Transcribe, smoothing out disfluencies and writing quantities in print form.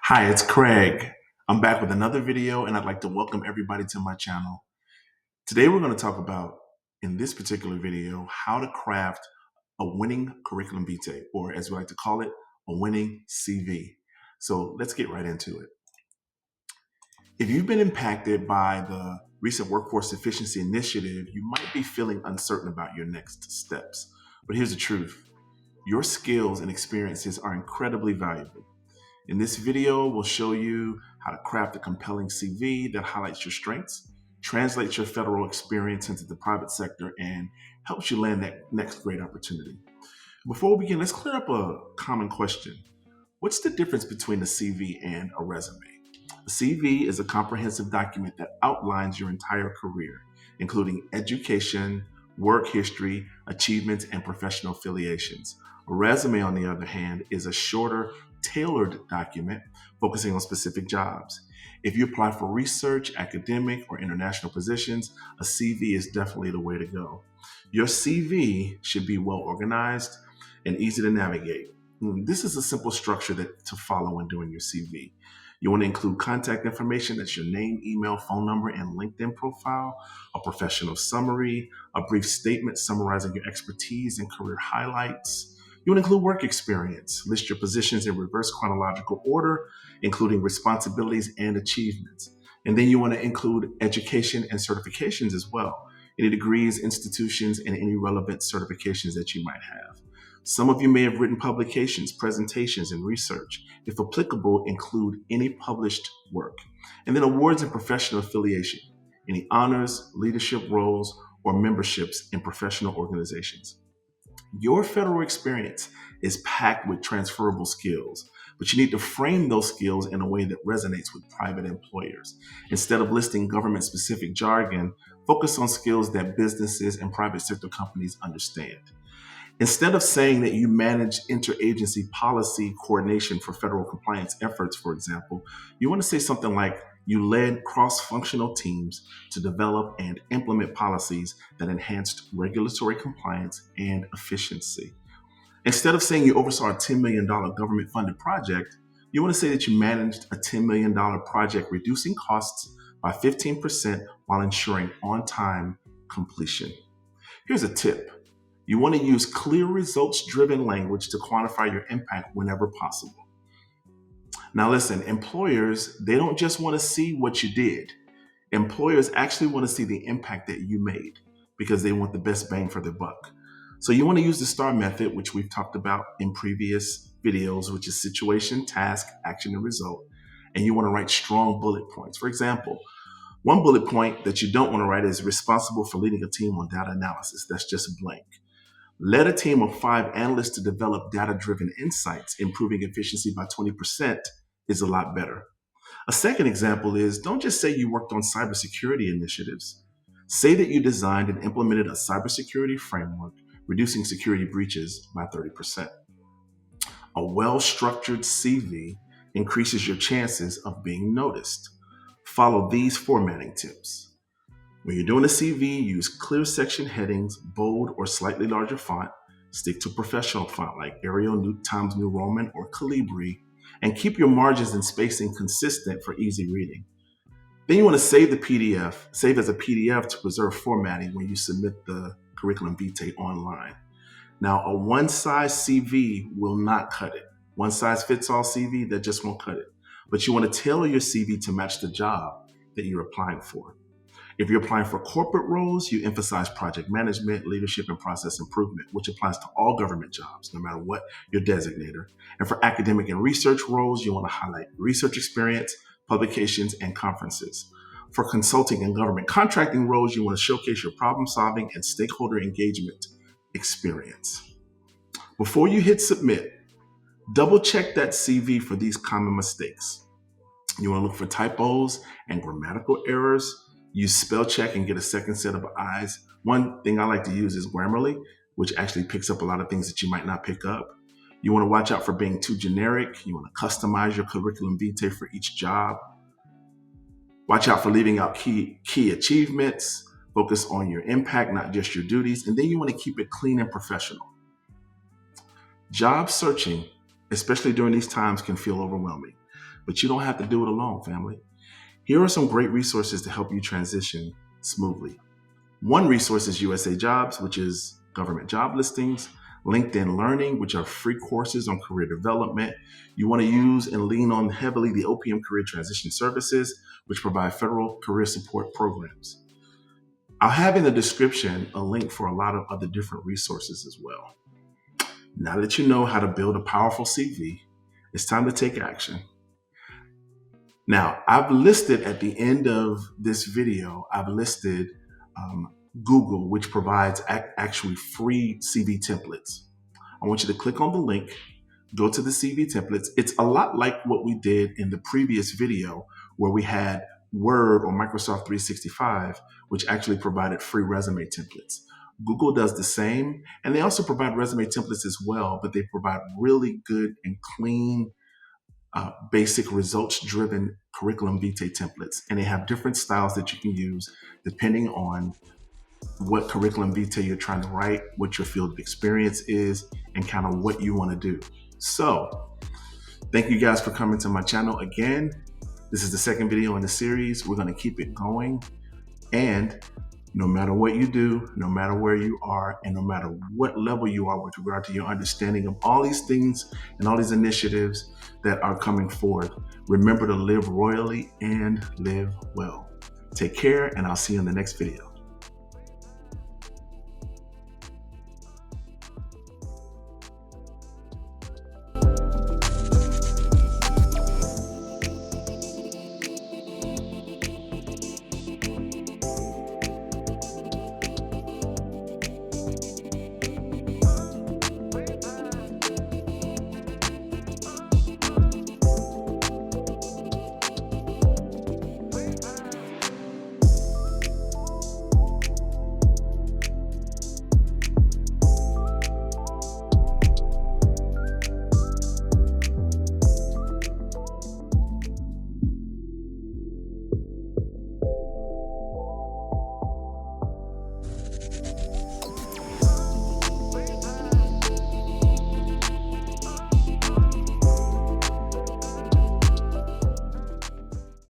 Hi, it's Craig. I'm back with another video and I'd like to welcome everybody to my channel. Today we're going to talk about, in this particular video, how to craft a winning curriculum vitae, or as we like to call it, a winning CV. So let's get right into it. If you've been impacted by the recent workforce efficiency initiative, you might be feeling uncertain about your next steps. But here's the truth. Your skills and experiences are incredibly valuable. In this video, we'll show you how to craft a compelling CV that highlights your strengths, translates your federal experience into the private sector, and helps you land that next great opportunity. Before we begin, let's clear up a common question. What's the difference between a CV and a resume? A CV is a comprehensive document that outlines your entire career, including education, work history, achievements, and professional affiliations. A resume, on the other hand, is a shorter, tailored document focusing on specific jobs. If you apply for research, academic, or international positions, a CV is definitely the way to go. Your CV should be well organized and easy to navigate. This is a simple structure to follow when doing your CV. You want to include contact information, that's your name, email, phone number, and LinkedIn profile, a professional summary, a brief statement summarizing your expertise and career highlights. You want to include work experience, list your positions in reverse chronological order, including responsibilities and achievements. And then you want to include education and certifications as well, any degrees, institutions, and any relevant certifications that you might have. Some of you may have written publications, presentations, and research. If applicable, include any published work. And then awards and professional affiliation, any honors, leadership roles, or memberships in professional organizations. Your federal experience is packed with transferable skills, but you need to frame those skills in a way that resonates with private employers. Instead of listing government specific jargon, focus on skills that businesses and private sector companies understand. Instead of saying that you manage interagency policy coordination for federal compliance efforts, for example, you want to say something like you led cross-functional teams to develop and implement policies that enhanced regulatory compliance and efficiency. Instead of saying you oversaw a $10 million government-funded project, you want to say that you managed a $10 million project reducing costs by 15% while ensuring on-time completion. Here's a tip. You want to use clear results-driven language to quantify your impact whenever possible. Now listen, employers, they don't just want to see what you did. Employers actually want to see the impact that you made because they want the best bang for their buck. So you want to use the STAR method, which we've talked about in previous videos, which is situation, task, action, and result. And you want to write strong bullet points. For example, one bullet point that you don't want to write is responsible for leading a team on data analysis. That's just blank. Led a team of 5 analysts to develop data-driven insights, improving efficiency by 20% is a lot better. A second example is don't just say you worked on cybersecurity initiatives. Say that you designed and implemented a cybersecurity framework, reducing security breaches by 30%. A well-structured CV increases your chances of being noticed. Follow these formatting tips. When you're doing a CV, use clear section headings, bold or slightly larger font, stick to professional font like Arial, Times New Roman, or Calibri, and keep your margins and spacing consistent for easy reading. Then you want to save as a PDF to preserve formatting when you submit the curriculum vitae online. Now, a one-size CV will not cut it. One-size-fits-all CV, that just won't cut it. But you want to tailor your CV to match the job that you're applying for. If you're applying for corporate roles, you emphasize project management, leadership, and process improvement, which applies to all government jobs, no matter what your designator. And for academic and research roles, you want to highlight research experience, publications, and conferences. For consulting and government contracting roles, you want to showcase your problem solving and stakeholder engagement experience. Before you hit submit, double check that CV for these common mistakes. You want to look for typos and grammatical errors. Use spell check and get a second set of eyes. One thing I like to use is Grammarly, which actually picks up a lot of things that you might not pick up. You want to watch out for being too generic. You want to customize your curriculum vitae for each job. Watch out for leaving out key achievements. Focus on your impact, not just your duties. And then you want to keep it clean and professional. Job searching, especially during these times, can feel overwhelming. but you don't have to do it alone, family. Here are some great resources to help you transition smoothly. One resource is USA Jobs, which is government job listings, LinkedIn Learning, which are free courses on career development. You want to use and lean on heavily the OPM Career Transition Services, which provide federal career support programs. I'll have in the description a link for a lot of other different resources as well. Now that you know how to build a powerful CV, it's time to take action. Now, I've listed at the end of this video, I've listed Google, which provides actually free CV templates. I want you to click on the link, go to the CV templates. It's a lot like what we did in the previous video where we had Word or Microsoft 365, which actually provided free resume templates. Google does the same, and they also provide resume templates as well, but they provide really good and clean, basic results-driven curriculum vitae templates. And they have different styles that you can use depending on what curriculum vitae you're trying to write, what your field of experience is, and kind of what you want to do. So thank you guys for coming to my channel again. This is the second video in the series. We're going to keep it going. And no matter what you do, no matter where you are, and no matter what level you are with regard to your understanding of all these things and all these initiatives that are coming forth, remember to live royally and live well. Take care, and I'll see you in the next video.